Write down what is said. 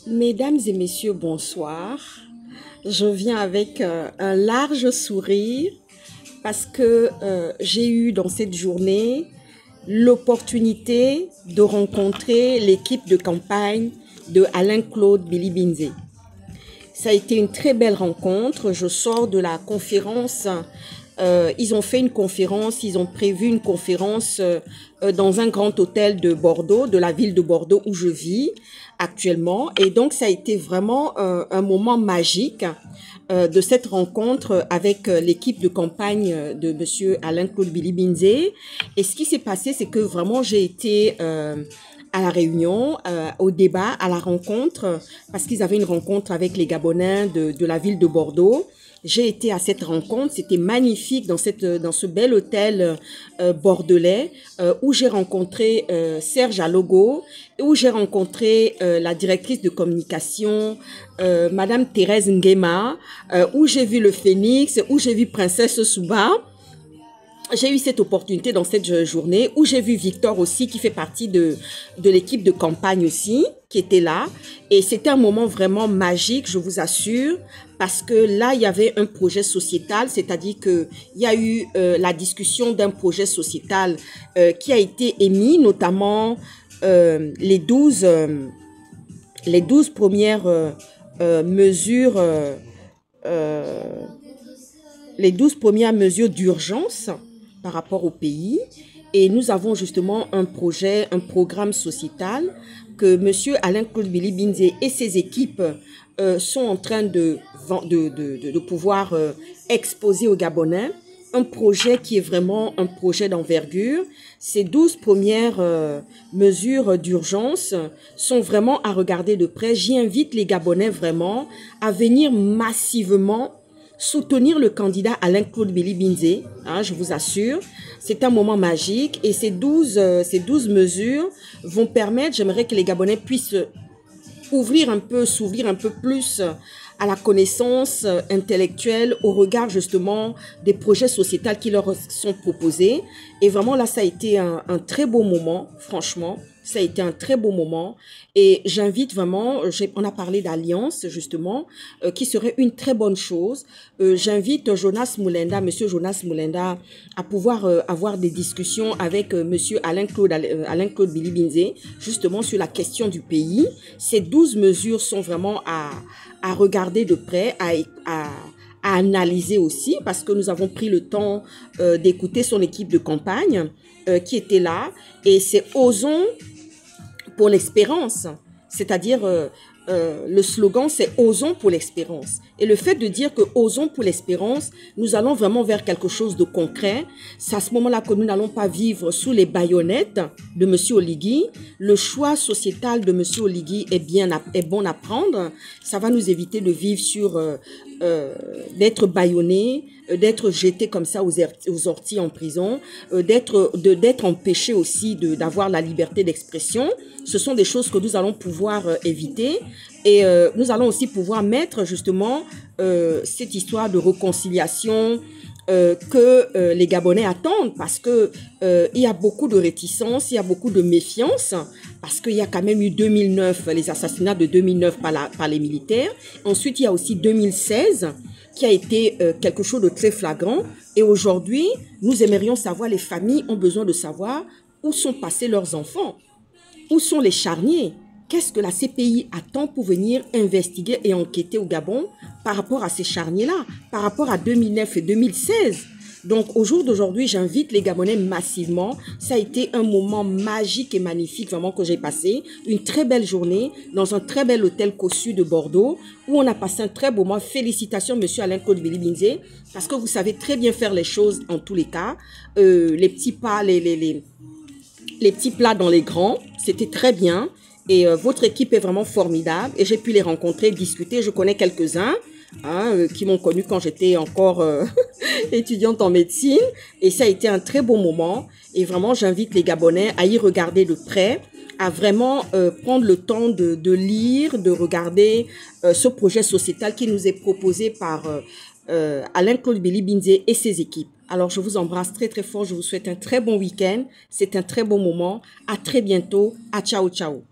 Mesdames et messieurs, bonsoir. Je viens avec un large sourire parce que j'ai eu dans cette journée l'opportunité de rencontrer l'équipe de campagne de Alain-Claude Bilibinze. Ça a été une très belle rencontre. Je sors de la conférence. Ils ont fait une conférence, ils ont prévu une conférence dans un grand hôtel de Bordeaux, de la ville de Bordeaux où je vis actuellement. Et donc, ça a été vraiment un moment magique de cette rencontre avec l'équipe de campagne de Monsieur Alain-Claude Bilibinze. Et ce qui s'est passé, c'est que vraiment, j'ai été à la réunion, au débat, à la rencontre, parce qu'ils avaient une rencontre avec les Gabonais de la ville de Bordeaux. J'ai été à cette rencontre, c'était magnifique dans ce bel hôtel bordelais où j'ai rencontré Serge Alogo, où j'ai rencontré la directrice de communication, Madame Thérèse Nguema, où j'ai vu le Phénix, où j'ai vu Princesse Souba. J'ai eu cette opportunité dans cette journée où j'ai vu Victor aussi qui fait partie de l'équipe de campagne aussi, qui était là. Et c'était un moment vraiment magique, je vous assure, parce que là, il y avait un projet sociétal, c'est-à-dire qu'il y a eu la discussion d'un projet sociétal qui a été émis, notamment les 12 premières mesures, les 12 premières mesures d'urgence par rapport au pays. Et nous avons justement un projet, un programme sociétal que M. Alain-Claude Bilibinze et ses équipes sont en train de pouvoir exposer aux Gabonais. Un projet qui est vraiment un projet d'envergure. Ces 12 premières mesures d'urgence sont vraiment à regarder de près. J'y invite les Gabonais vraiment à venir massivement soutenir le candidat Alain-Claude Bilibinze, hein, je vous assure. C'est un moment magique et ces 12 mesures vont permettre, j'aimerais que les Gabonais puissent s'ouvrir un peu plus à la connaissance intellectuelle au regard justement des projets sociétals qui leur sont proposés. Et vraiment là, ça a été un très beau moment, franchement. Ça a été un très beau moment et j'invite vraiment, on a parlé d'alliance justement, qui serait une très bonne chose. J'invite Jonas Moulenda, Monsieur Jonas Moulenda, à pouvoir avoir des discussions avec Monsieur Alain-Claude Bilibinze, justement sur la question du pays. Ces 12 mesures sont vraiment à regarder de près, à analyser aussi, parce que nous avons pris le temps d'écouter son équipe de campagne qui était là. Et c'est Osons pour l'espérance, c'est-à-dire le slogan c'est Osons pour l'espérance. Et le fait de dire que Osons pour l'espérance, nous allons vraiment vers quelque chose de concret. C'est à ce moment-là que nous n'allons pas vivre sous les baïonnettes de M. Oligui. Le choix sociétal de M. Oligui est bon à prendre. Ça va nous éviter de vivre sur d'être bâillonnés, d'être jetés comme ça aux orties en prison, d'être empêchés aussi d'avoir la liberté d'expression. Ce sont des choses que nous allons pouvoir éviter et nous allons aussi pouvoir mettre justement cette histoire de réconciliation que les Gabonais attendent parce que il y a beaucoup de réticence, il y a beaucoup de méfiance parce qu'il y a quand même eu 2009, les assassinats de 2009 par les militaires. Ensuite, il y a aussi 2016 qui a été quelque chose de très flagrant. Et aujourd'hui, nous aimerions savoir, les familles ont besoin de savoir où sont passés leurs enfants, où sont les charniers. Qu'est-ce que la CPI attend pour venir investiguer et enquêter au Gabon par rapport à ces charniers-là, par rapport à 2009 et 2016? Donc, au jour d'aujourd'hui, j'invite les Gabonais massivement. Ça a été un moment magique et magnifique, vraiment, que j'ai passé. Une très belle journée dans un très bel hôtel Cossu de Bordeaux, où on a passé un très beau moment. Félicitations, Monsieur Alain-Claude Bilibinze, parce que vous savez très bien faire les choses en tous les cas. Les petits pas, les petits plats dans les grands, c'était très bien. Et votre équipe est vraiment formidable. Et j'ai pu les rencontrer, discuter. Je connais quelques-uns qui m'ont connu quand j'étais encore étudiante en médecine. Et ça a été un très beau moment. Et vraiment, j'invite les Gabonais à y regarder de près, à vraiment prendre le temps de lire, de regarder ce projet sociétal qui nous est proposé par Alain-Claude Bilibinze et ses équipes. Alors, je vous embrasse très très fort. Je vous souhaite un très bon week-end. C'est un très bon moment. À très bientôt. À ciao, ciao.